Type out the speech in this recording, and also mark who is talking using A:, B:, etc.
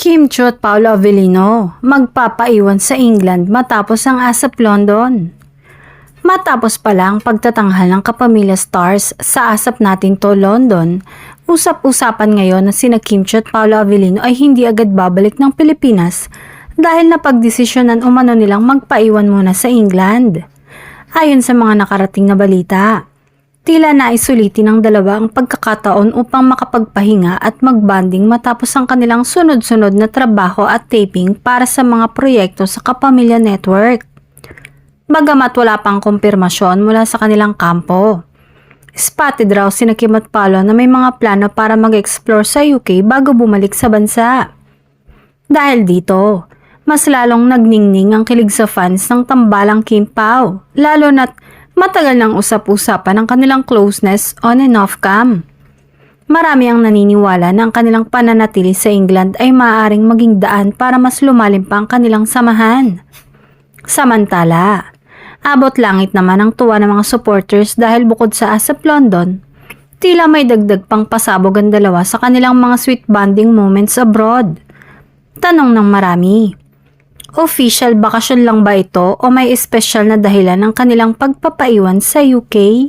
A: Kim Chiu at Paolo Avellino magpapaiwan sa England matapos ang ASAP London. Matapos pala ang pagtatanghal ng kapamilya stars sa ASAP Natin To London, usap-usapan ngayon na sina Kim Chiu at Paolo Avellino ay hindi agad babalik ng Pilipinas dahil napagdesisyonan umano nilang magpaiwan muna sa England. Ayon sa mga nakarating na balita, tila naisulitin ng dalawa ang pagkakataon upang makapagpahinga at magbanding matapos ang kanilang sunod-sunod na trabaho at taping para sa mga proyekto sa Kapamilya Network. Bagamat wala pang kumpirmasyon mula sa kanilang kampo, spotted raw sina Kim at Paolo na may mga plano para mag-explore sa UK bago bumalik sa bansa. Dahil dito, mas lalong nagningning ang kilig sa fans ng tambalang Kim Pao, lalo na't matagal nang usap-usapan ang kanilang closeness on and off cam. Marami ang naniniwala na ang kanilang pananatili sa England ay maaaring maging daan para mas lumalim pa ang kanilang samahan. Samantala, abot langit naman ang tuwa ng mga supporters dahil bukod sa ASAP London, tila may dagdag pang pasabog ang dalawa sa kanilang mga sweet bonding moments abroad. Tanong ng marami, official bakasyon lang ba ito o may espesyal na dahilan ng kanilang pagpapaiwan sa UK?